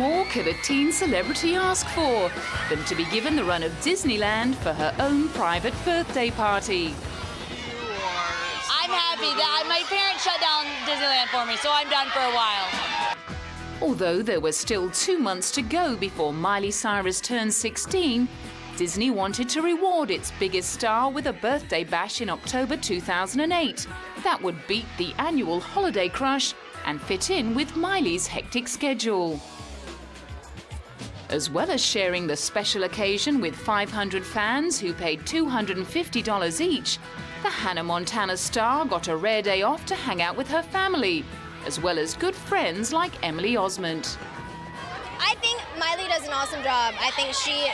more could a teen celebrity ask for than to be given the run of Disneyland for her own private birthday party? I'm happy that my parents shut down Disneyland for me, so I'm done for a while. Although there were still 2 months to go before Miley Cyrus turned 16, Disney wanted to reward its biggest star with a birthday bash in October 2008 that would beat the annual holiday crush and fit in with Miley's hectic schedule. As well as sharing the special occasion with 500 fans who paid $250 each, the Hannah Montana star got a rare day off to hang out with her family, as well as good friends like Emily Osment. I think Miley does an awesome job. I think she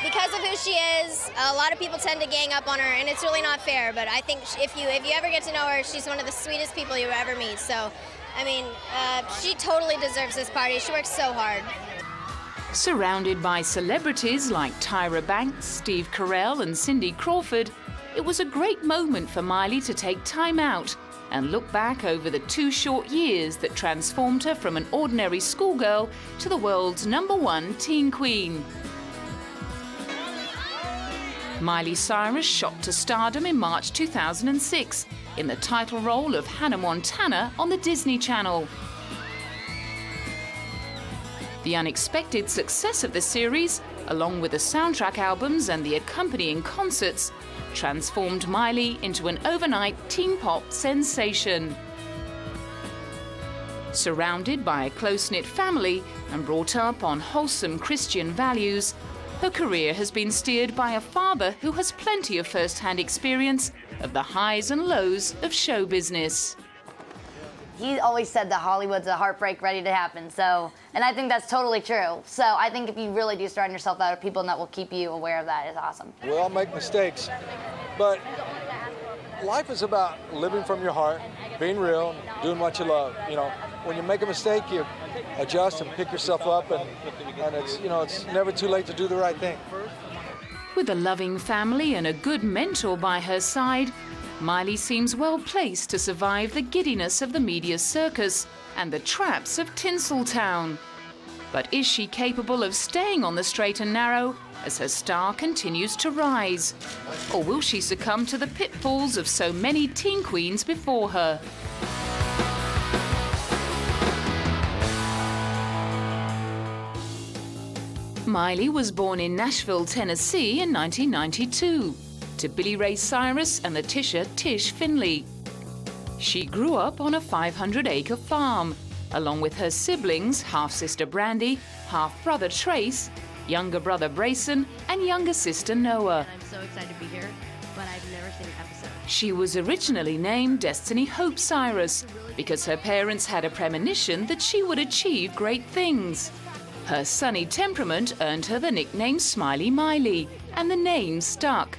because of who she is, a lot of people tend to gang up on her, and it's really not fair. But I think if you ever get to know her, she's one of the sweetest people you ever meet. So, I mean, she totally deserves this party. She works so hard. Surrounded by celebrities like Tyra Banks, Steve Carell and Cindy Crawford, it was a great moment for Miley to take time out and look back over the 2 short years that transformed her from an ordinary schoolgirl to the world's #1 teen queen. Miley Cyrus shot to stardom in March 2006 in the title role of Hannah Montana on the Disney Channel. The unexpected success of the series, along with the soundtrack albums and the accompanying concerts, transformed Miley into an overnight teen pop sensation. Surrounded by a close-knit family and brought up on wholesome Christian values, her career has been steered by a father who has plenty of first-hand experience of the highs and lows of show business. He always said that Hollywood's a heartbreak ready to happen, and I think that's totally true. So I think if you really do surround yourself out of people that will keep you aware of that, is awesome. We all make mistakes, but life is about living from your heart, being real, doing what you love. You know, when you make a mistake, you adjust and pick yourself up, and it's never too late to do the right thing. With a loving family and a good mentor by her side, Miley seems well placed to survive the giddiness of the media circus and the traps of Tinseltown. But is she capable of staying on the straight and narrow as her star continues to rise? Or will she succumb to the pitfalls of so many teen queens before her? Miley was born in Nashville, Tennessee in 1992. To Billy Ray Cyrus and Letitia Tish Finley. She grew up on a 500-acre farm, along with her siblings, half-sister Brandy, half-brother Trace, younger brother Brayson, and younger sister Noah. I'm so excited to be here, but I've never seen an episode. She was originally named Destiny Hope Cyrus because her parents had a premonition that she would achieve great things. Her sunny temperament earned her the nickname Smiley Miley, and the name stuck.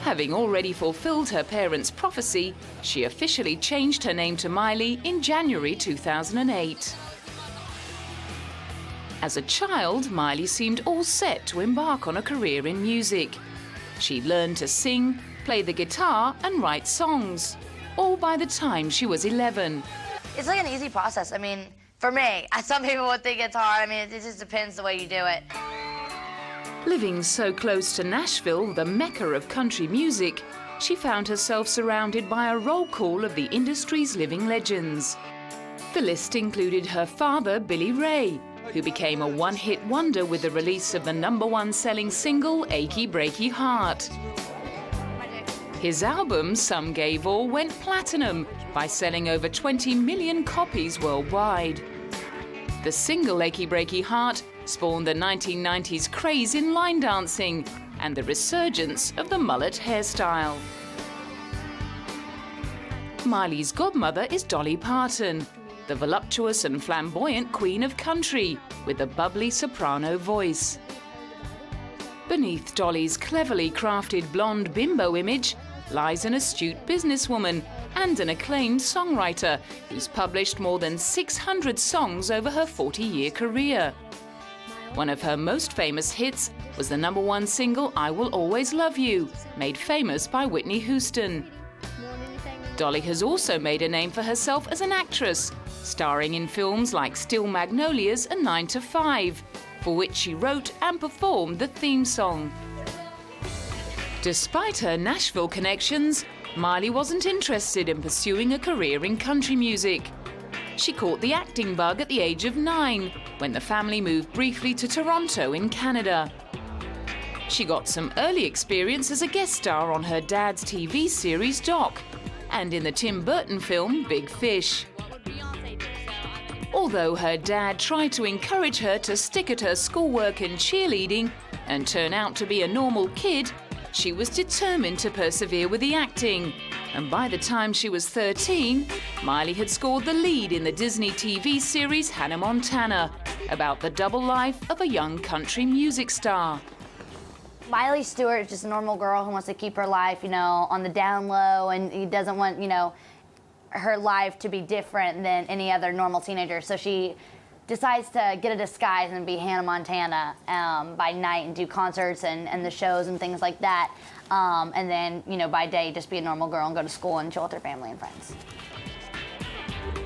Having already fulfilled her parents' prophecy, she officially changed her name to Miley in January 2008. As a child, Miley seemed all set to embark on a career in music. She learned to sing, play the guitar, and write songs, all by the time she was 11. It's like an easy process. I mean, for me, some people would think it's hard. I mean, it just depends the way you do it. Living so close to Nashville, the mecca of country music, she found herself surrounded by a roll call of the industry's living legends. The list included her father, Billy Ray, who became a one-hit wonder with the release of the #1 selling single, Achy Breaky Heart. His album, Some Gave All, went platinum by selling over 20 million copies worldwide. The single, Achy Breaky Heart, spawned the 1990s craze in line dancing and the resurgence of the mullet hairstyle. Miley's godmother is Dolly Parton, the voluptuous and flamboyant queen of country with a bubbly soprano voice. Beneath Dolly's cleverly crafted blonde bimbo image lies an astute businesswoman and an acclaimed songwriter who's published more than 600 songs over her 40-year career. One of her most famous hits was the #1 single, I Will Always Love You, made famous by Whitney Houston. Dolly has also made a name for herself as an actress, starring in films like Still Magnolias and 9 to 5, for which she wrote and performed the theme song. Despite her Nashville connections, Miley wasn't interested in pursuing a career in country music. She caught the acting bug at the age of 9, when the family moved briefly to Toronto in Canada. She got some early experience as a guest star on her dad's TV series Doc, and in the Tim Burton film Big Fish. Although her dad tried to encourage her to stick at her schoolwork and cheerleading and turn out to be a normal kid, she was determined to persevere with the acting. And by the time she was 13, Miley had scored the lead in the Disney TV series Hannah Montana, about the double life of a young country music star. Miley Stewart is just a normal girl who wants to keep her life, on the down low, and he doesn't want, her life to be different than any other normal teenager. So she decides to get a disguise and be Hannah Montana by night and do concerts and the shows and things like that. And then, by day, just be a normal girl and go to school and chill with her family and friends.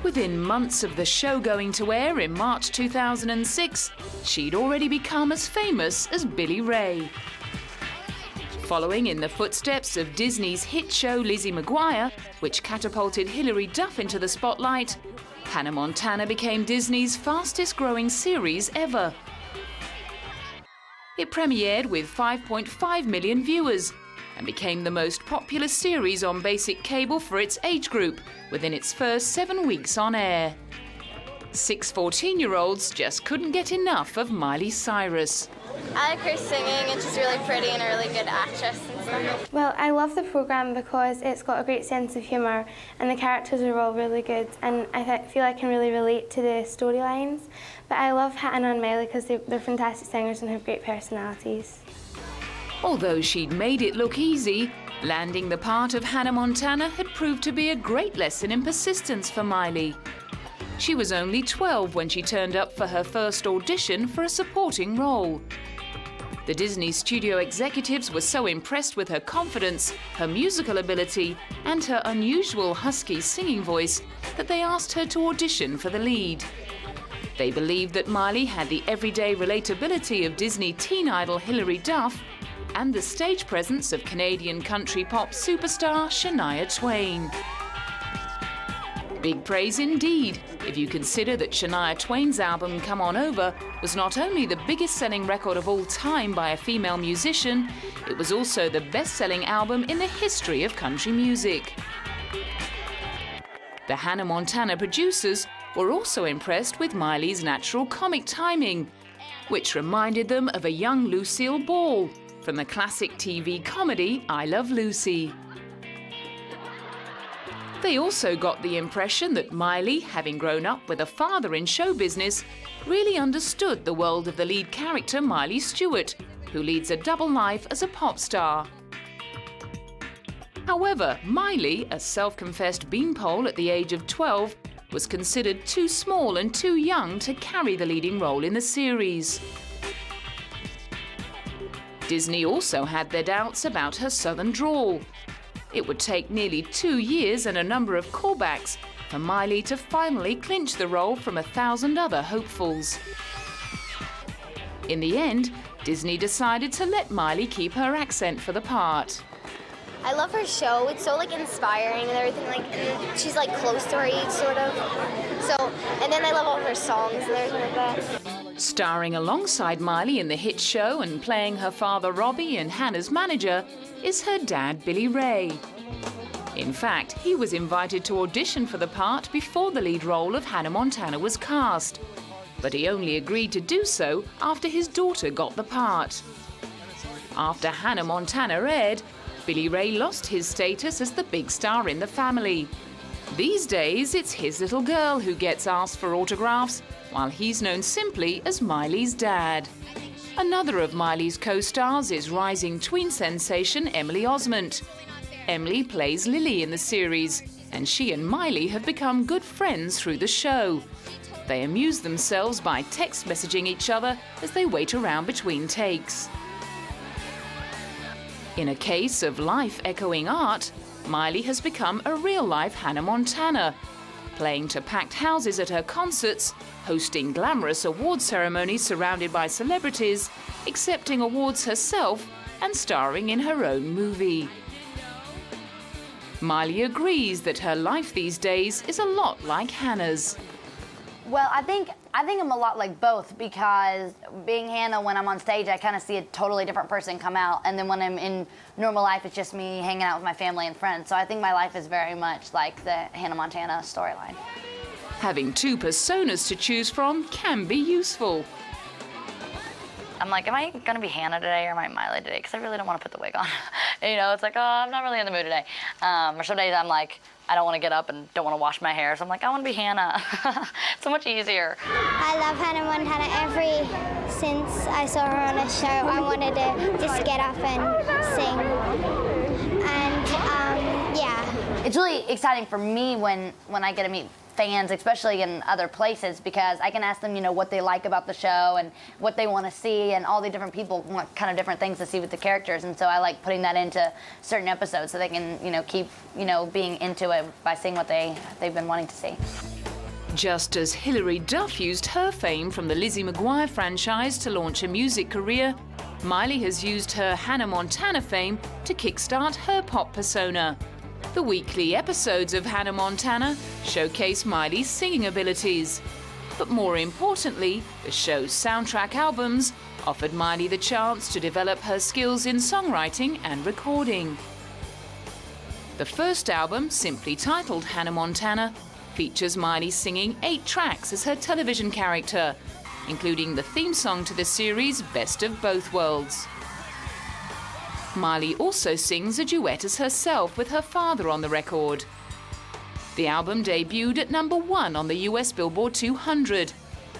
Within months of the show going to air in March 2006, she'd already become as famous as Billy Ray. Following in the footsteps of Disney's hit show Lizzie McGuire, which catapulted Hilary Duff into the spotlight, Hannah Montana became Disney's fastest-growing series ever. It premiered with 5.5 million viewers and became the most popular series on basic cable for its age group within its first 7 weeks on air. 6 14-year-olds just couldn't get enough of Miley Cyrus. I like her singing, and she's really pretty and a really good actress and stuff. Well, I love the programme because it's got a great sense of humour and the characters are all really good, and I feel I can really relate to the storylines. But I love Hannah and Miley because they're fantastic singers and have great personalities. Although she'd made it look easy, landing the part of Hannah Montana had proved to be a great lesson in persistence for Miley. She was only 12 when she turned up for her first audition for a supporting role. The Disney studio executives were so impressed with her confidence, her musical ability, and her unusual husky singing voice that they asked her to audition for the lead. They believed that Miley had the everyday relatability of Disney teen idol Hilary Duff and the stage presence of Canadian country pop superstar Shania Twain. Big praise indeed, if you consider that Shania Twain's album Come On Over was not only the biggest-selling record of all time by a female musician, it was also the best-selling album in the history of country music. The Hannah Montana producers were also impressed with Miley's natural comic timing, which reminded them of a young Lucille Ball from the classic TV comedy I Love Lucy. They also got the impression that Miley, having grown up with a father in show business, really understood the world of the lead character Miley Stewart, who leads a double life as a pop star. However, Miley, a self-confessed beanpole at the age of 12, was considered too small and too young to carry the leading role in the series. Disney also had their doubts about her southern drawl. It would take nearly 2 years and a number of callbacks for Miley to finally clinch the role from 1,000 other hopefuls. In the end, Disney decided to let Miley keep her accent for the part. I love her show. It's so inspiring and everything. And she's close to our age, sort of. So, and then I love all her songs and everything like that. Starring alongside Miley in the hit show and playing her father Robbie and Hannah's manager is her dad Billy Ray. In fact, he was invited to audition for the part before the lead role of Hannah Montana was cast. But he only agreed to do so after his daughter got the part. After Hannah Montana aired, Billy Ray lost his status as the big star in the family. These days, it's his little girl who gets asked for autographs, while he's known simply as Miley's dad. Another of Miley's co-stars is rising tween sensation Emily Osment. Emily plays Lily in the series, and she and Miley have become good friends through the show. They amuse themselves by text messaging each other as they wait around between takes. In a case of life echoing art, Miley has become a real-life Hannah Montana. playing to packed houses at her concerts, hosting glamorous award ceremonies surrounded by celebrities, accepting awards herself, and starring in her own movie. Miley agrees that her life these days is a lot like Hannah's. Well, I think I'm a lot like both, because being Hannah, when I'm on stage, I kind of see a totally different person come out, and then when I'm in normal life, it's just me hanging out with my family and friends. So I think my life is very much like the Hannah Montana storyline. Having two personas to choose from can be useful. I'm like, am I going to be Hannah today or am I Miley today? Because I really don't want to put the wig on. You know, it's like, oh, I'm not really in the mood today. Or some days I'm like, I don't want to get up and don't want to wash my hair. So I'm like, I want to be Hannah. So much easier. I love Hannah Montana. Since I saw her on a show, I wanted to just get up and sing. And yeah. It's really exciting for me when I get to meet fans, especially in other places, because I can ask them, you know, what they like about the show and what they want to see, and all the different people want kind of different things to see with the characters, and so I like putting that into certain episodes so they can, you know, keep, you know, being into it by seeing what they've been wanting to see. Just as Hilary Duff used her fame from the Lizzie McGuire franchise to launch a music career, Miley has used her Hannah Montana fame to kickstart her pop persona. The weekly episodes of Hannah Montana showcase Miley's singing abilities. But more importantly, the show's soundtrack albums offered Miley the chance to develop her skills in songwriting and recording. The first album, simply titled Hannah Montana, features Miley singing 8 tracks as her television character, including the theme song to the series Best of Both Worlds. Miley also sings a duet as herself with her father on the record. The album debuted at #1 on the US Billboard 200,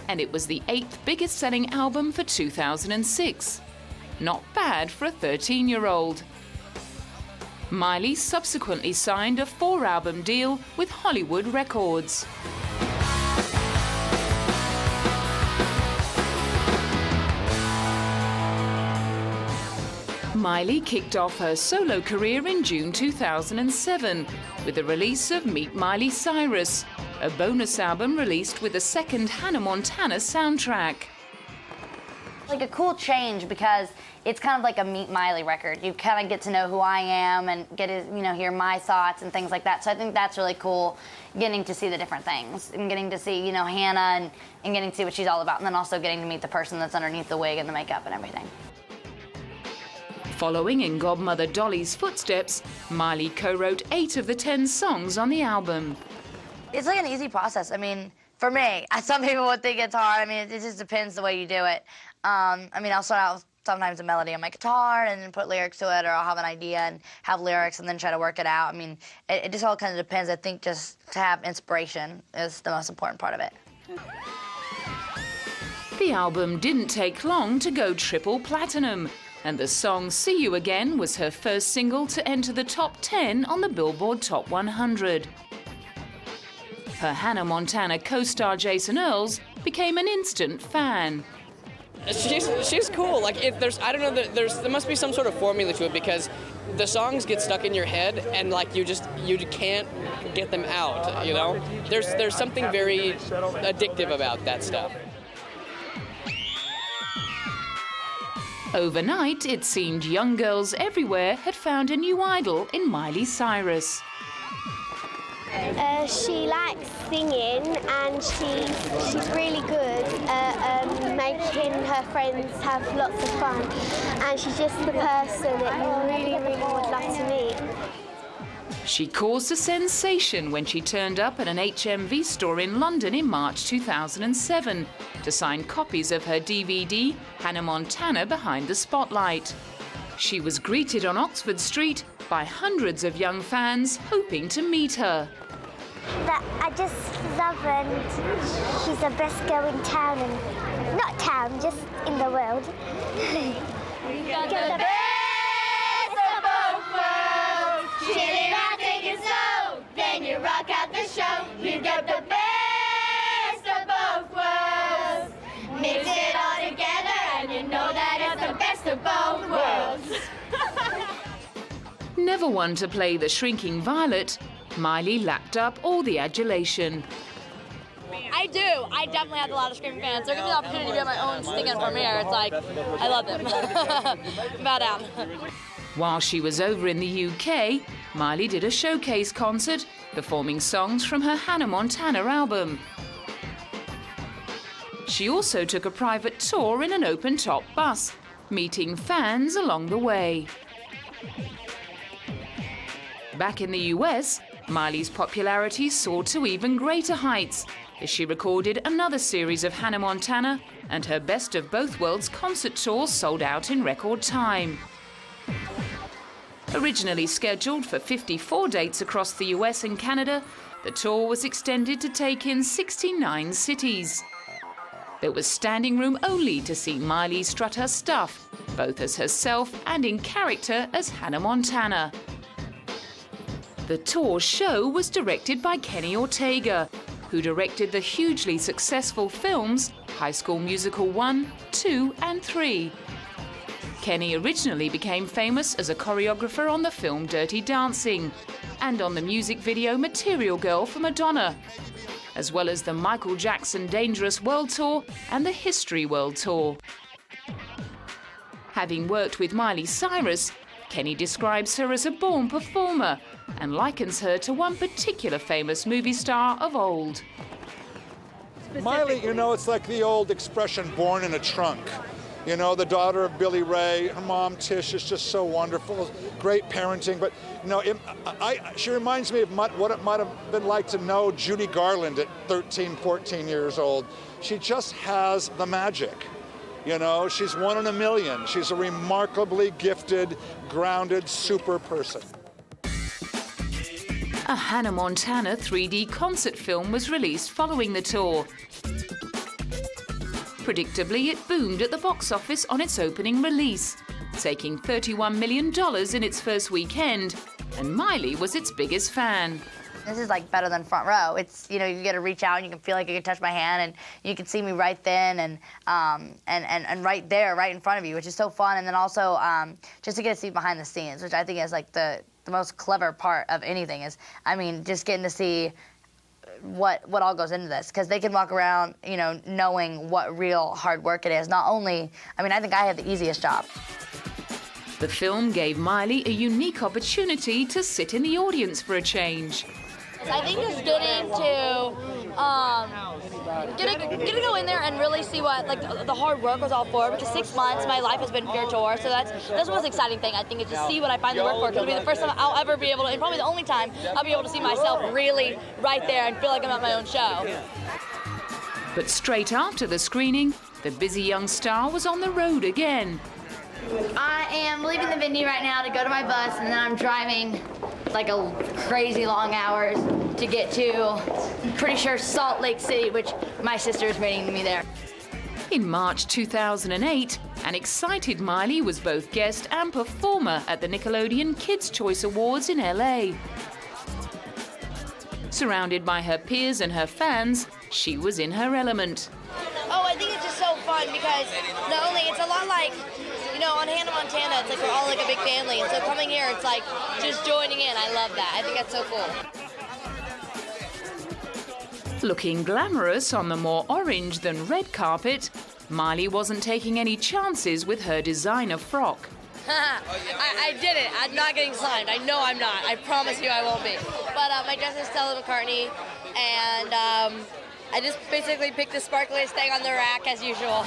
and it was the 8th biggest selling album for 2006. Not bad for a 13-year-old. Miley subsequently signed a 4-album deal with Hollywood Records. Miley kicked off her solo career in June 2007 with the release of Meet Miley Cyrus, a bonus album released with a second Hannah Montana soundtrack. Like a cool change, because it's kind of like a Meet Miley record. You kind of get to know who I am and get to, you know, hear my thoughts and things like that. So I think that's really cool, getting to see the different things and getting to see, you know, Hannah and getting to see what she's all about, and then also getting to meet the person that's underneath the wig and the makeup and everything. Following in godmother Dolly's footsteps, Miley co-wrote 8 of the 10 songs on the album. It's like an easy process. I mean, for me, some people would think it's hard. I mean, it just depends the way you do it. I mean, I'll start out with sometimes a melody on my guitar and then put lyrics to it, or I'll have an idea and have lyrics and then try to work it out. I mean, it just all kind of depends. I think just to have inspiration is the most important part of it. The album didn't take long to go triple platinum, and the song See You Again was her first single to enter the top 10 on the Billboard Top 100. Her Hannah Montana co-star Jason Earls became an instant fan. She's cool. Like, I don't know, there must be some sort of formula to it, because the songs get stuck in your head and like you can't get them out, you know? There's something very addictive about that stuff. Overnight, it seemed young girls everywhere had found a new idol in Miley Cyrus. She likes singing, and she's really good at making her friends have lots of fun, and she's just the person that you really, really would love to meet. She caused a sensation when she turned up at an HMV store in London in March 2007 to sign copies of her DVD, Hannah Montana Behind the Spotlight. She was greeted on Oxford Street by hundreds of young fans hoping to meet her. That I just love her, and she's the best girl in town, and not town, just in the world. Got the best of both worlds, chilling out, taking slow, then you rock out the show. You got the best of both worlds, mix it all together, and you know that it's the best of both worlds. Never one to play the shrinking violet, Miley lapped up all the adulation. I do. I definitely have a lot of screaming fans. They're giving me the opportunity to be at my own stinging premiere. It's like, I love them. Bow down. While she was over in the UK, Miley did a showcase concert, performing songs from her Hannah Montana album. She also took a private tour in an open-top bus, meeting fans along the way. Back in the US, Miley's popularity soared to even greater heights as she recorded another series of Hannah Montana, and her Best of Both Worlds concert tour sold out in record time. Originally scheduled for 54 dates across the US and Canada, the tour was extended to take in 69 cities. There was standing room only to see Miley strut her stuff, both as herself and in character as Hannah Montana. The tour show was directed by Kenny Ortega, who directed the hugely successful films High School Musical 1, 2 and 3. Kenny originally became famous as a choreographer on the film Dirty Dancing and on the music video Material Girl for Madonna, as well as the Michael Jackson Dangerous World Tour and the History World Tour. Having worked with Miley Cyrus, Kenny describes her as a born performer and likens her to one particular famous movie star of old. Miley, you know, it's like the old expression, born in a trunk. You know, the daughter of Billy Ray, her mom Tish is just so wonderful, great parenting. But, you know, she reminds me of what it might have been like to know Judy Garland at 13, 14 years old. She just has the magic. You know, she's one in a million. She's a remarkably gifted, grounded, super person. A Hannah Montana 3D concert film was released following the tour. Predictably, it boomed at the box office on its opening release, taking $31 million in its first weekend, and Miley was its biggest fan. This is like better than front row. It's, you know, you get to reach out and you can feel like you can touch my hand and you can see me right then and right there, right in front of you, which is so fun. And then also just to get to see behind the scenes, which I think is like the most clever part of anything is, I mean, just getting to see what all goes into this, because they can walk around, you know, knowing what real hard work it is. Not only, I mean, I think I have the easiest job. The film gave Miley a unique opportunity to sit in the audience for a change. I think just getting to go in there and really see what the hard work was all for, because 6 months my life has been pure tour, so that's the most exciting thing I think, is just see what I finally work for. It'll be the first time I'll ever be able to, and probably the only time I'll be able to see myself really right there and feel like I'm at my own show. But straight after the screening, the busy young star was on the road again. I am leaving the venue right now to go to my bus, and then I'm driving like a crazy long hours to get to, pretty sure, Salt Lake City, which my sister is waiting me there. In March 2008, an excited Miley was both guest and performer at the Nickelodeon Kids' Choice Awards in LA. Surrounded by her peers and her fans, she was in her element. Oh, I think it's just so fun because not only, it's a lot like, you know, on Hannah Montana, it's like we're all like a big family, and so coming here, it's like just joining in. I love that. I think that's so cool. Looking glamorous on the more orange than red carpet, Miley wasn't taking any chances with her designer frock. I did it. I'm not getting signed. I know I'm not. I promise you I won't be. But my dress is Stella McCartney, and I just basically picked the sparkliest thing on the rack as usual.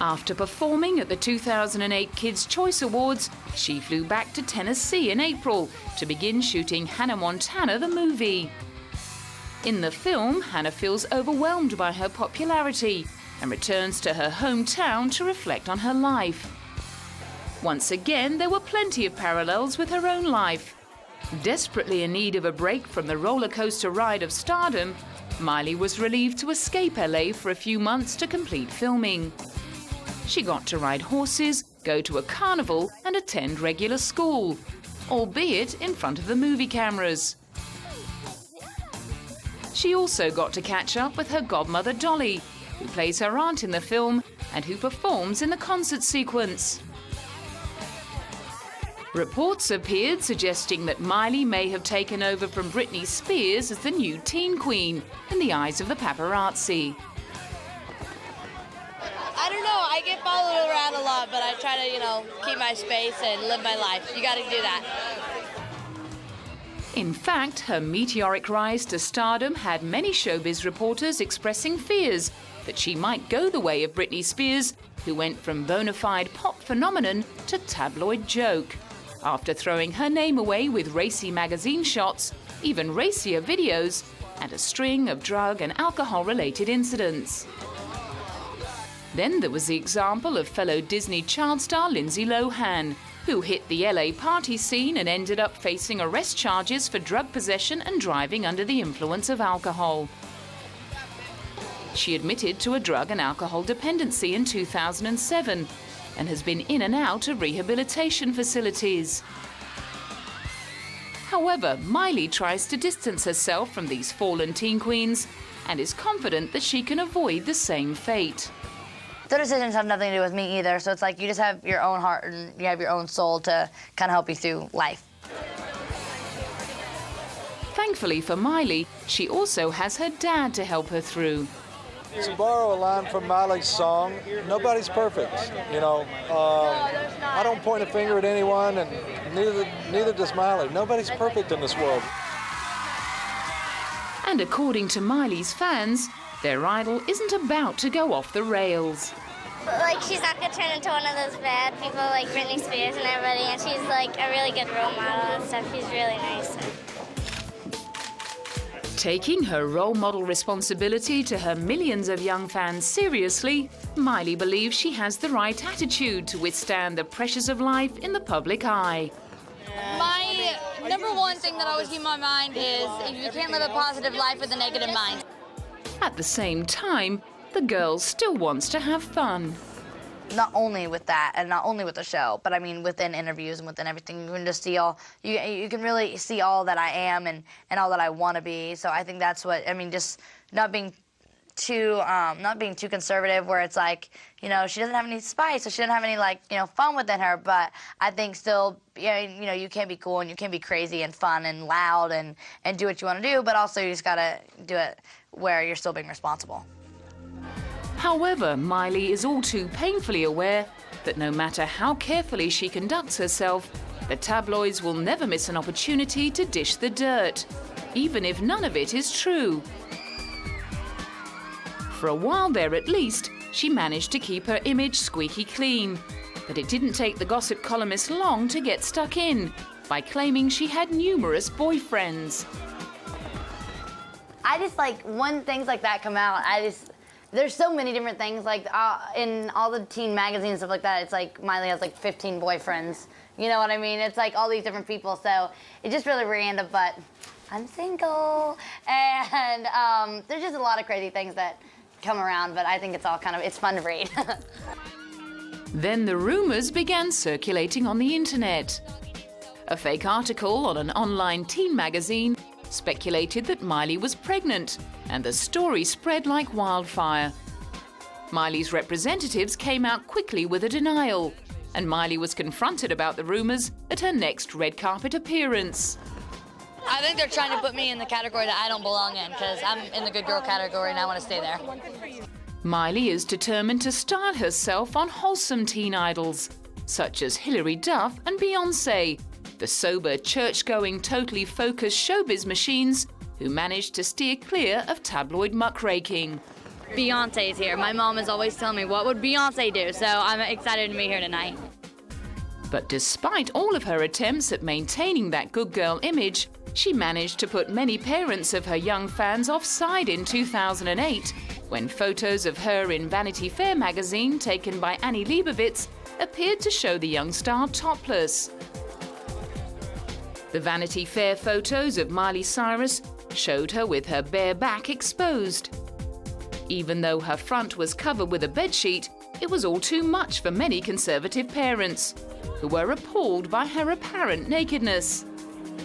After performing at the 2008 Kids' Choice Awards, she flew back to Tennessee in April to begin shooting Hannah Montana the movie. In the film, Hannah feels overwhelmed by her popularity and returns to her hometown to reflect on her life. Once again, there were plenty of parallels with her own life. Desperately in need of a break from the roller coaster ride of stardom, Miley was relieved to escape LA for a few months to complete filming. She got to ride horses, go to a carnival and attend regular school, albeit in front of the movie cameras. She also got to catch up with her godmother Dolly, who plays her aunt in the film and who performs in the concert sequence. Reports appeared suggesting that Miley may have taken over from Britney Spears as the new teen queen in the eyes of the paparazzi. I don't know, I get followed around a lot, but I try to, keep my space and live my life. You gotta do that. In fact, her meteoric rise to stardom had many showbiz reporters expressing fears that she might go the way of Britney Spears, who went from bona fide pop phenomenon to tabloid joke, after throwing her name away with racy magazine shots, even racier videos, and a string of drug and alcohol-related incidents. Then there was the example of fellow Disney child star Lindsay Lohan, who hit the LA party scene and ended up facing arrest charges for drug possession and driving under the influence of alcohol. She admitted to a drug and alcohol dependency in 2007 and has been in and out of rehabilitation facilities. However, Miley tries to distance herself from these fallen teen queens and is confident that she can avoid the same fate. Their decisions have nothing to do with me either, so it's like you just have your own heart and you have your own soul to kind of help you through life. Thankfully for Miley, she also has her dad to help her through. To borrow a line from Miley's song, nobody's perfect. I don't point a finger at anyone, and neither does Miley. Nobody's perfect in this world. And according to Miley's fans, their idol isn't about to go off the rails. Like, she's not going to turn into one of those bad people like Britney Spears and everybody, and she's, like, a really good role model and stuff. She's really nice. Taking her role model responsibility to her millions of young fans seriously, Miley believes she has the right attitude to withstand the pressures of life in the public eye. My number one thing that always keeps my mind is you can't live a positive life with a negative mind. At the same time, the girl still wants to have fun. Not only with that and not only with the show, but I mean within interviews and within everything, you can just see you can really see all that I am and all that I want to be. So I think that's what, just not being too conservative where it's like, she doesn't have any spice, so she doesn't have any fun within her, but I think still, you can be cool and you can be crazy and fun and loud and do what you want to do, but also you just gotta do it where you're still being responsible. However, Miley is all too painfully aware that no matter how carefully she conducts herself, the tabloids will never miss an opportunity to dish the dirt, even if none of it is true. For a while there at least, she managed to keep her image squeaky clean, but it didn't take the gossip columnist long to get stuck in by claiming she had numerous boyfriends. I just when things like that come out, there's so many different things, in all the teen magazines and stuff like that, it's like Miley has 15 boyfriends. You know what I mean? It's all these different people, so it's just really random, but I'm single. And there's just a lot of crazy things that come around, but I think it's all it's fun to read. Then the rumors began circulating on the internet. A fake article on an online teen magazine speculated that Miley was pregnant, and the story spread like wildfire. Miley's representatives came out quickly with a denial, and Miley was confronted about the rumors at her next red carpet appearance. I think they're trying to put me in the category that I don't belong in, because I'm in the good girl category and I want to stay there. Miley is determined to style herself on wholesome teen idols, such as Hilary Duff and Beyoncé, the sober, church-going, totally focused showbiz machines who managed to steer clear of tabloid muckraking. Beyonce's here. My mom is always telling me, what would Beyonce do? So I'm excited to be here tonight. But despite all of her attempts at maintaining that good girl image, she managed to put many parents of her young fans offside in 2008, when photos of her in Vanity Fair magazine taken by Annie Leibovitz appeared to show the young star topless. The Vanity Fair photos of Miley Cyrus showed her with her bare back exposed. Even though her front was covered with a bedsheet, it was all too much for many conservative parents, who were appalled by her apparent nakedness.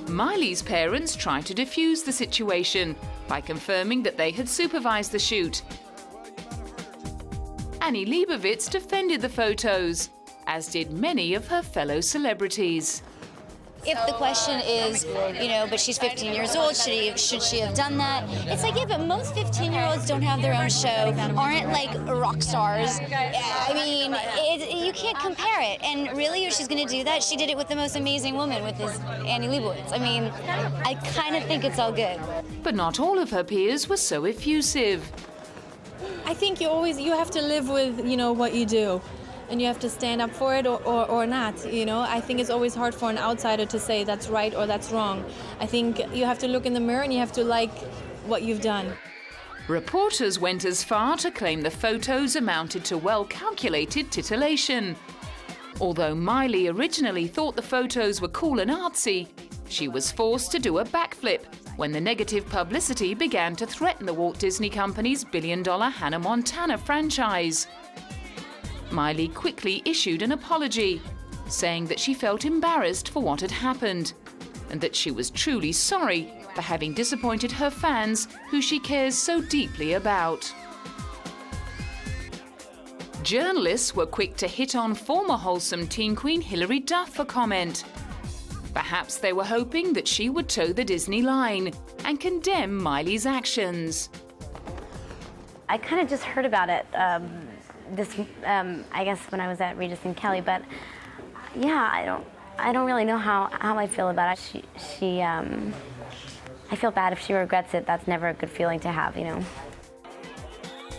Miley's parents tried to defuse the situation by confirming that they had supervised the shoot. Annie Leibovitz defended the photos, as did many of her fellow celebrities. If the question is, but she's 15 years old, should she have done that? It's like, yeah, but most 15-year-olds don't have their own show, aren't like rock stars. I mean, you can't compare it. And really, if she's going to do that, she did it with the most amazing woman, with this Annie Leibovitz. I mean, I kind of think it's all good. But not all of her peers were so effusive. I think you have to live with, what you do. And you have to stand up for it or not, I think it's always hard for an outsider to say that's right or that's wrong. I think you have to look in the mirror and you have to like what you've done. Reporters went as far to claim the photos amounted to well-calculated titillation. Although Miley originally thought the photos were cool and artsy, she was forced to do a backflip when the negative publicity began to threaten the Walt Disney Company's billion-dollar Hannah Montana franchise. Miley quickly issued an apology, saying that she felt embarrassed for what had happened and that she was truly sorry for having disappointed her fans who she cares so deeply about. Journalists were quick to hit on former wholesome teen queen Hilary Duff for comment. Perhaps they were hoping that she would toe the Disney line and condemn Miley's actions. I kind of just heard about it I guess when I was at Regis and Kelly, but yeah, I don't really know how I feel about it. I feel bad if she regrets it. That's never a good feeling to have,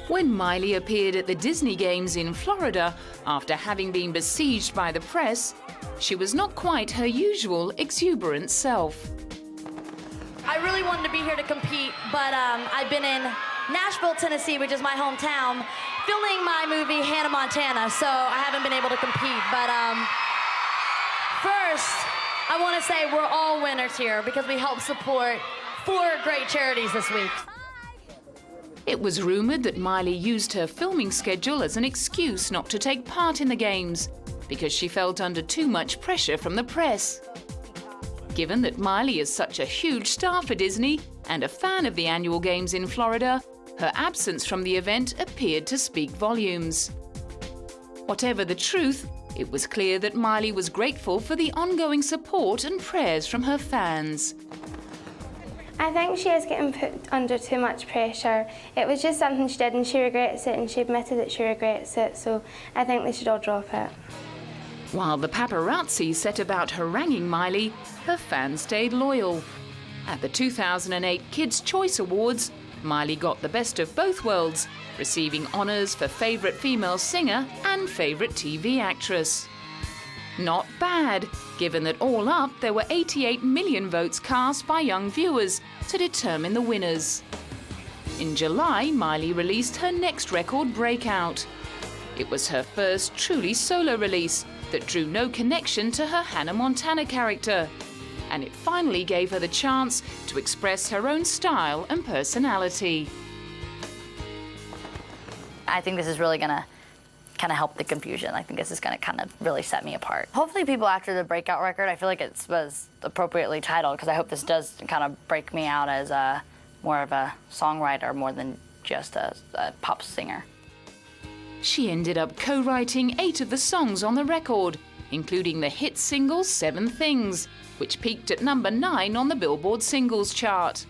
When Miley appeared at the Disney Games in Florida after having been besieged by the press, she was not quite her usual exuberant self. I really wanted to be here to compete, but I've been in Nashville, Tennessee, which is my hometown, filming my movie Hannah Montana, so I haven't been able to compete. But first, I want to say we're all winners here because we help support 4 great charities this week. It was rumoured that Miley used her filming schedule as an excuse not to take part in the Games because she felt under too much pressure from the press. Given that Miley is such a huge star for Disney and a fan of the annual Games in Florida, her absence from the event appeared to speak volumes. Whatever the truth, it was clear that Miley was grateful for the ongoing support and prayers from her fans. I think she is getting put under too much pressure. It was just something she did and she regrets it, and she admitted that she regrets it, so I think they should all drop it. While the paparazzi set about haranguing Miley, her fans stayed loyal. At the 2008 Kids' Choice Awards, Miley got the best of both worlds, receiving honours for favourite female singer and favourite TV actress. Not bad, given that all up there were 88 million votes cast by young viewers to determine the winners. In July, Miley released her next record, Breakout. It was her first truly solo release that drew no connection to her Hannah Montana character, and it finally gave her the chance to express her own style and personality. I think this is really going to kind of help the confusion. I think this is going to kind of really set me apart. Hopefully people after the Breakout record, I feel like it was appropriately titled because I hope this does kind of break me out as more of a songwriter more than just a pop singer. She ended up co-writing 8 of the songs on the record, including the hit single 7 Things, which peaked at number 9 on the Billboard singles chart.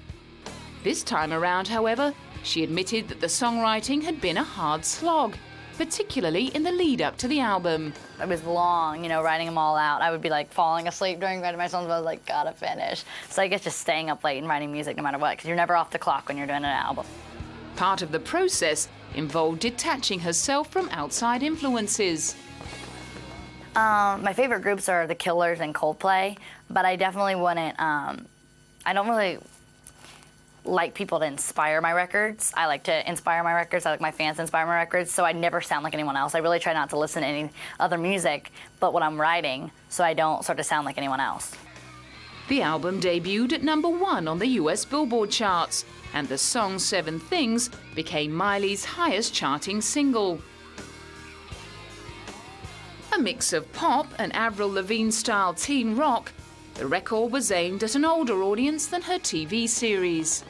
This time around, however, she admitted that the songwriting had been a hard slog, particularly in the lead-up to the album. It was long, writing them all out. I would be falling asleep during writing my songs, but I was gotta finish. So I guess just staying up late and writing music no matter what, because you're never off the clock when you're doing an album. Part of the process involved detaching herself from outside influences. My favorite groups are The Killers and Coldplay, but I definitely wouldn't, I don't really like people to inspire my records. I like to inspire my records. I like my fans to inspire my records, so I never sound like anyone else. I really try not to listen to any other music but what I'm writing, so I don't sort of sound like anyone else. The album debuted at number 1 on the US Billboard charts, and the song 7 Things became Miley's highest charting single. A mix of pop and Avril Lavigne-style teen rock, the record was aimed at an older audience than her TV series.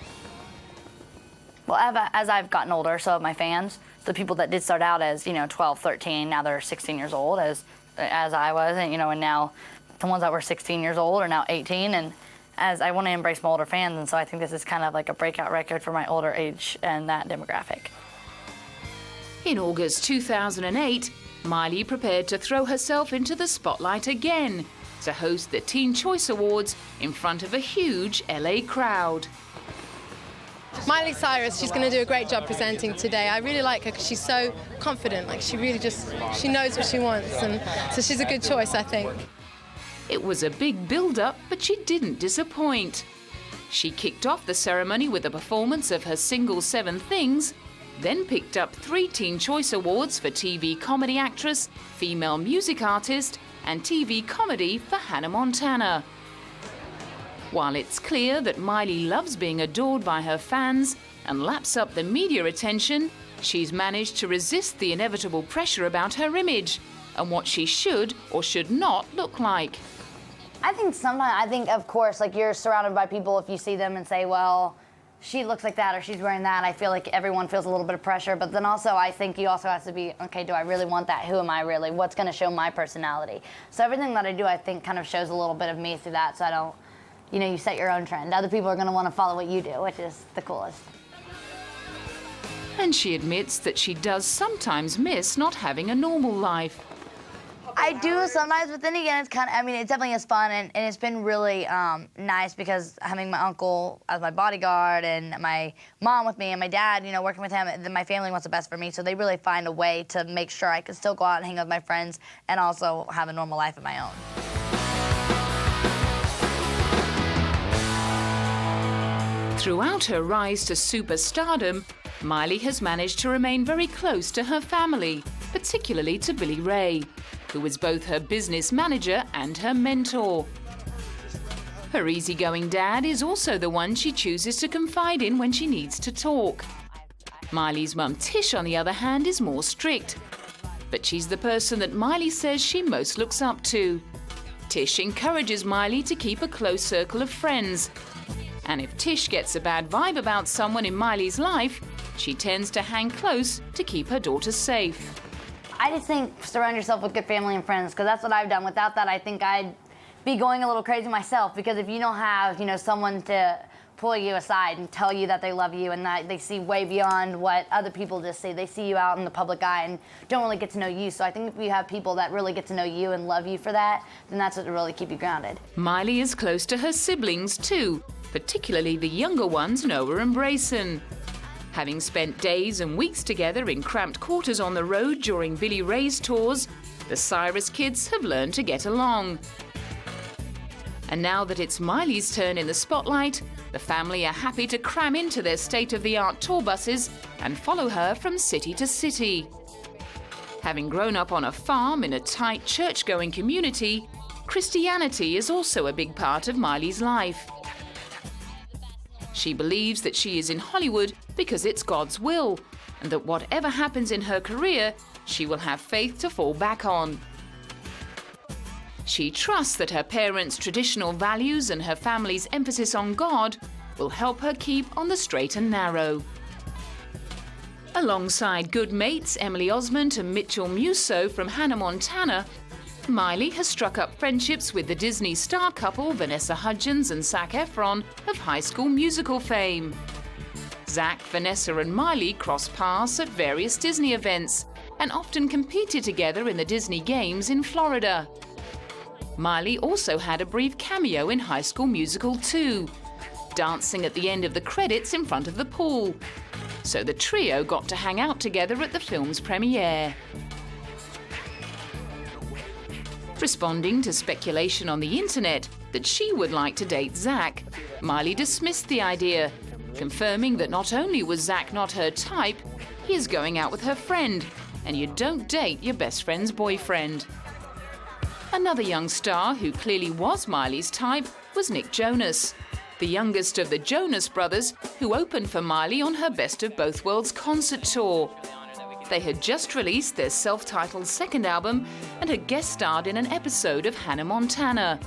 Well, as I've gotten older, so have my fans. The people that did start out as, 12, 13, now they're 16 years old, as I was, and now the ones that were 16 years old are now 18, and as I want to embrace my older fans, and so I think this is kind of like a breakout record for my older age and that demographic. In August 2008, Miley prepared to throw herself into the spotlight again to host the Teen Choice Awards in front of a huge LA crowd. Miley Cyrus, she's going to do a great job presenting today. I really like her because she's so confident, like she knows what she wants, and so she's a good choice, I think. It was a big build-up, but she didn't disappoint. She kicked off the ceremony with a performance of her single 7 Things, then picked up 3 Teen Choice Awards for TV Comedy Actress, Female Music Artist, and TV Comedy for Hannah Montana. While it's clear that Miley loves being adored by her fans and laps up the media attention, she's managed to resist the inevitable pressure about her image and what she should or should not look like. I think of course, like, you're surrounded by people, if you see them and say, well, she looks like that or she's wearing that, I feel like everyone feels a little bit of pressure. But then also, I think you also have to be, okay, do I really want that? Who am I really? What's going to show my personality? So everything that I do, I think, kind of shows a little bit of me through that, so I don't, you set your own trend. Other people are going to want to follow what you do, which is the coolest. And she admits that she does sometimes miss not having a normal life. I do sometimes, but then again, it's it definitely is fun, and it's been really nice because having my uncle as my bodyguard and my mom with me and my dad, working with him, my family wants the best for me, so they really find a way to make sure I can still go out and hang out with my friends and also have a normal life of my own. Throughout her rise to superstardom, Miley has managed to remain very close to her family, particularly to Billy Ray, who is both her business manager and her mentor. Her easygoing dad is also the one she chooses to confide in when she needs to talk. Miley's mum Tish, on the other hand, is more strict, but she's the person that Miley says she most looks up to. Tish encourages Miley to keep a close circle of friends, and if Tish gets a bad vibe about someone in Miley's life, she tends to hang close to keep her daughter safe. I just think surround yourself with good family and friends, because that's what I've done. Without that, I think I'd be going a little crazy myself, because if you don't have, someone to pull you aside and tell you that they love you and that they see way beyond what other people just see. They see you out in the public eye and don't really get to know you. So I think if you have people that really get to know you and love you for that, then that's what will really keep you grounded. Miley is close to her siblings too, particularly the younger ones, Noah and Brayson. Having spent days and weeks together in cramped quarters on the road during Billy Ray's tours, the Cyrus kids have learned to get along. And now that it's Miley's turn in the spotlight, the family are happy to cram into their state-of-the-art tour buses and follow her from city to city. Having grown up on a farm in a tight church-going community, Christianity is also a big part of Miley's life. She believes that she is in Hollywood because it's God's will, and that whatever happens in her career, she will have faith to fall back on. She trusts that her parents' traditional values and her family's emphasis on God will help her keep on the straight and narrow. Alongside good mates Emily Osment and Mitchell Musso from Hannah Montana, Miley has struck up friendships with the Disney star couple Vanessa Hudgens and Zac Efron of High School Musical fame. Zac, Vanessa and Miley cross paths at various Disney events and often competed together in the Disney Games in Florida. Miley also had a brief cameo in High School Musical 2, dancing at the end of the credits in front of the pool. So the trio got to hang out together at the film's premiere. Responding to speculation on the internet that she would like to date Zac, Miley dismissed the idea, confirming that not only was Zac not her type, he is going out with her friend, and you don't date your best friend's boyfriend. Another young star who clearly was Miley's type was Nick Jonas, the youngest of the Jonas Brothers, who opened for Miley on her Best of Both Worlds concert tour. They had just released their self-titled second album and had guest starred in an episode of Hannah Montana.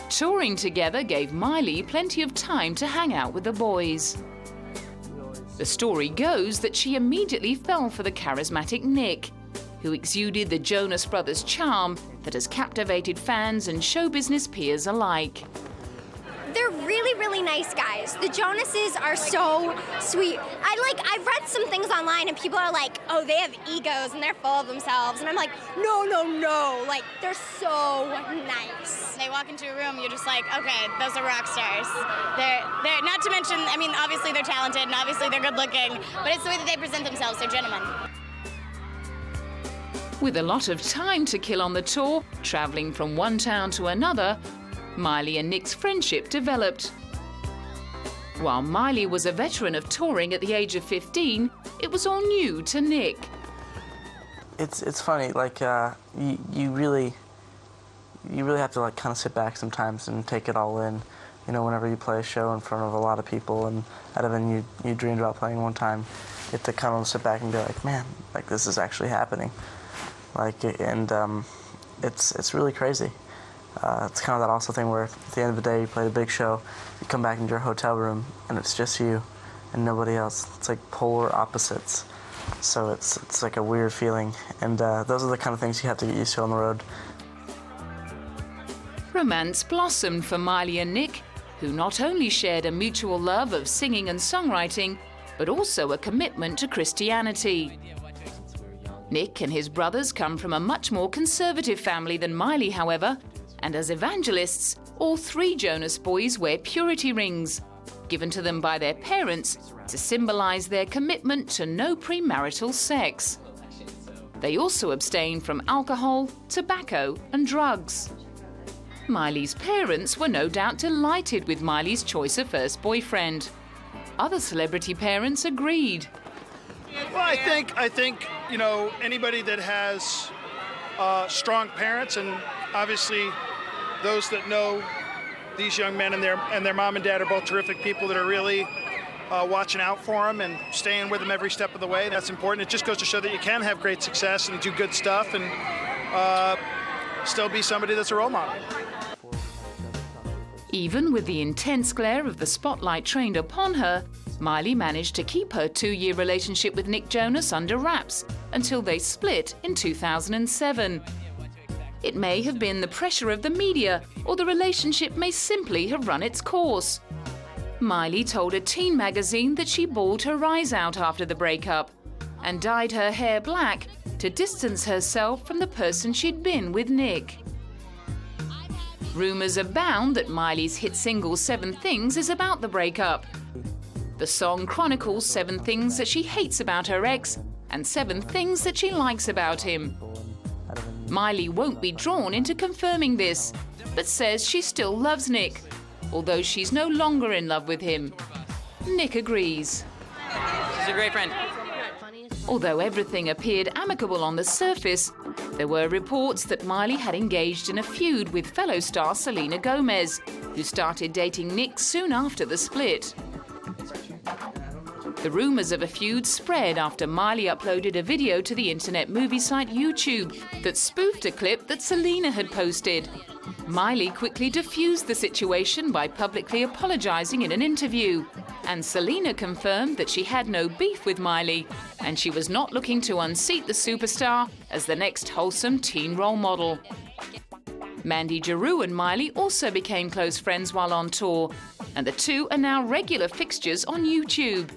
Touring together gave Miley plenty of time to hang out with the boys. The story goes that she immediately fell for the charismatic Nick. who exuded the Jonas Brothers charm that has captivated fans and show business peers alike. They're really, really nice guys. The Jonases are so sweet. I've read some things online and people are like, oh, they have egos and they're full of themselves. And I'm like, no, no, no. Like, they're so nice. They walk into a room, you're just like, okay, those are rock stars. They're not to mention, I mean, obviously they're talented and obviously they're good looking, but it's the way that they present themselves. They're gentlemen. With a lot of time to kill on the tour, travelling from one town to another, Miley and Nick's friendship developed. While Miley was a veteran of touring at the age of 15, it was all new to Nick. It's funny, like you really have to like kind of sit back sometimes and take it all in. You know, whenever you play a show in front of a lot of people and at a venue you dreamed about playing one time, you have to kind of sit back and be like, man, like this is actually happening. Like, and it's really crazy. It's kind of that also thing where at the end of the day you play a big show, you come back into your hotel room and it's just you and nobody else. It's like polar opposites. So it's like a weird feeling, and those are the kind of things you have to get used to on the road. Romance blossomed for Miley and Nick, who not only shared a mutual love of singing and songwriting, but also a commitment to Christianity. Nick and his brothers come from a much more conservative family than Miley, however, and as evangelists, all three Jonas Boys wear purity rings, given to them by their parents to symbolize their commitment to no premarital sex. They also abstain from alcohol, tobacco, and drugs. Miley's parents were no doubt delighted with Miley's choice of first boyfriend. Other celebrity parents agreed. Well, I think you know, anybody that has strong parents, and obviously those that know these young men and their mom and dad are both terrific people that are really watching out for them and staying with them every step of the way. That's important. It just goes to show that you can have great success and do good stuff and still be somebody that's a role model. Even with the intense glare of the spotlight trained upon her, Miley managed to keep her 2-year relationship with Nick Jonas under wraps until they split in 2007. It may have been the pressure of the media, or the relationship may simply have run its course. Miley told a teen magazine that she bawled her eyes out after the breakup and dyed her hair black to distance herself from the person she'd been with Nick. Rumours abound that Miley's hit single 7 Things is about the breakup. The song chronicles 7 things that she hates about her ex and 7 things that she likes about him. Miley won't be drawn into confirming this, but says she still loves Nick, although she's no longer in love with him. Nick agrees. She's a great friend. Although everything appeared amicable on the surface, there were reports that Miley had engaged in a feud with fellow star Selena Gomez, who started dating Nick soon after the split. The rumours of a feud spread after Miley uploaded a video to the internet movie site YouTube that spoofed a clip that Selena had posted. Miley quickly diffused the situation by publicly apologising in an interview, and Selena confirmed that she had no beef with Miley and she was not looking to unseat the superstar as the next wholesome teen role model. Mandy Giroux and Miley also became close friends while on tour, and the two are now regular fixtures on YouTube.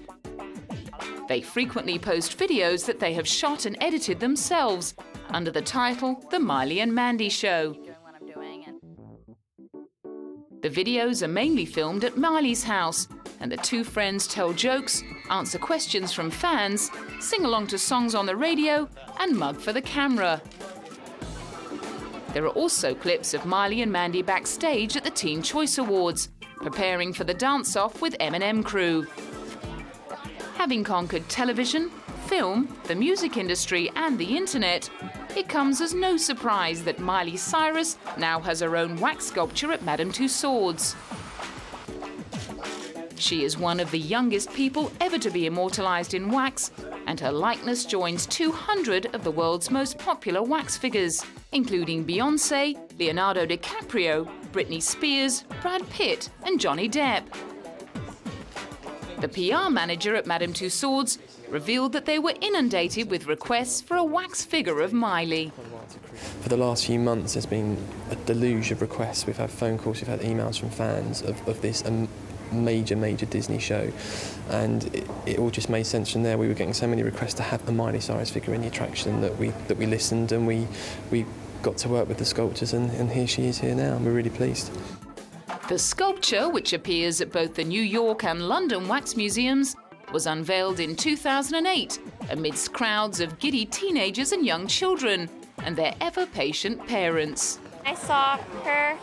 They frequently post videos that they have shot and edited themselves under the title The Miley and Mandy Show. The videos are mainly filmed at Miley's house, and the two friends tell jokes, answer questions from fans, sing along to songs on the radio, and mug for the camera. There are also clips of Miley and Mandy backstage at the Teen Choice Awards, preparing for the dance-off with M&M crew. Having conquered television, film, the music industry and the internet, it comes as no surprise that Miley Cyrus now has her own wax sculpture at Madame Tussauds. She is one of the youngest people ever to be immortalised in wax, and her likeness joins 200 of the world's most popular wax figures, including Beyoncé, Leonardo DiCaprio, Britney Spears, Brad Pitt and Johnny Depp. The PR manager at Madame Tussauds revealed that they were inundated with requests for a wax figure of Miley. For the last few months, there's been a deluge of requests. We've had phone calls, we've had emails from fans of this major Disney show, and it all just made sense from there. We were getting so many requests to have a Miley Cyrus figure in the attraction that we listened, and we got to work with the sculptors, and here she is here now, and we're really pleased. The sculpture, which appears at both the New York and London wax museums, was unveiled in 2008 amidst crowds of giddy teenagers and young children and their ever-patient parents. I saw her.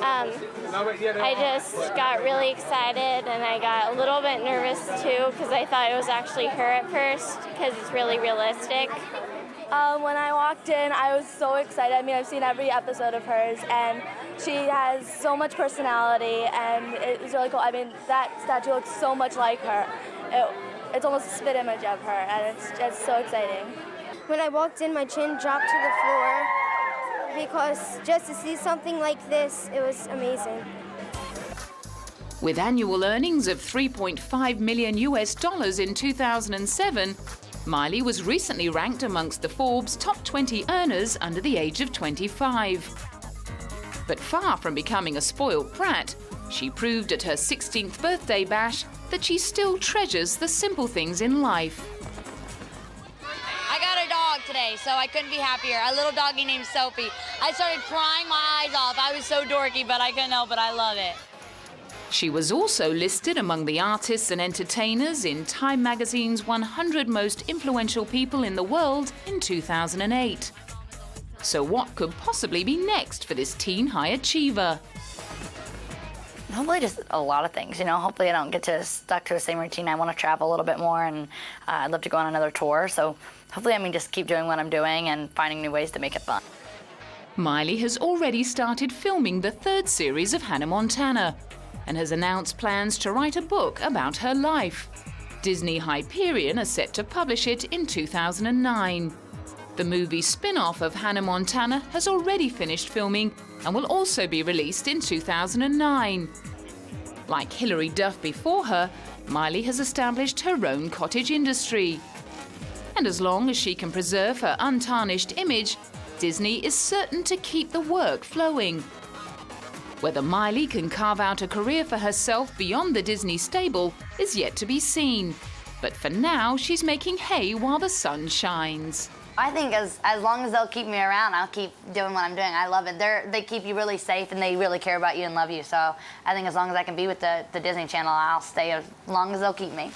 I just got really excited, and I got a little bit nervous too because I thought it was actually her at first because it's really realistic. When I walked in, I was so excited. I mean, I've seen every episode of hers, and she has so much personality, and it was really cool. I mean, that statue looks so much like her. It's almost a spit image of her, and it's so exciting. When I walked in, my chin dropped to the floor because just to see something like this, it was amazing. With annual earnings of $3.5 million in 2007, Miley was recently ranked amongst the Forbes top 20 earners under the age of 25. But far from becoming a spoiled brat, she proved at her 16th birthday bash that she still treasures the simple things in life. I got a dog today, so I couldn't be happier. A little doggy named Sophie. I started crying my eyes off. I was so dorky, but I couldn't help it. I love it. She was also listed among the artists and entertainers in Time magazine's 100 most influential people in the world in 2008. So what could possibly be next for this teen high achiever? Hopefully just a lot of things, Hopefully I don't get stuck to the same routine. I want to travel a little bit more, and I'd love to go on another tour. So hopefully, just keep doing what I'm doing and finding new ways to make it fun. Miley has already started filming the third series of Hannah Montana and has announced plans to write a book about her life. Disney Hyperion are set to publish it in 2009. The movie spin-off of Hannah Montana has already finished filming and will also be released in 2009. Like Hilary Duff before her, Miley has established her own cottage industry. And as long as she can preserve her untarnished image, Disney is certain to keep the work flowing. Whether Miley can carve out a career for herself beyond the Disney stable is yet to be seen. But for now, she's making hay while the sun shines. I think as long as they'll keep me around, I'll keep doing what I'm doing. I love it. They keep you really safe, and they really care about you and love you. So I think as long as I can be with the Disney Channel, I'll stay as long as they'll keep me.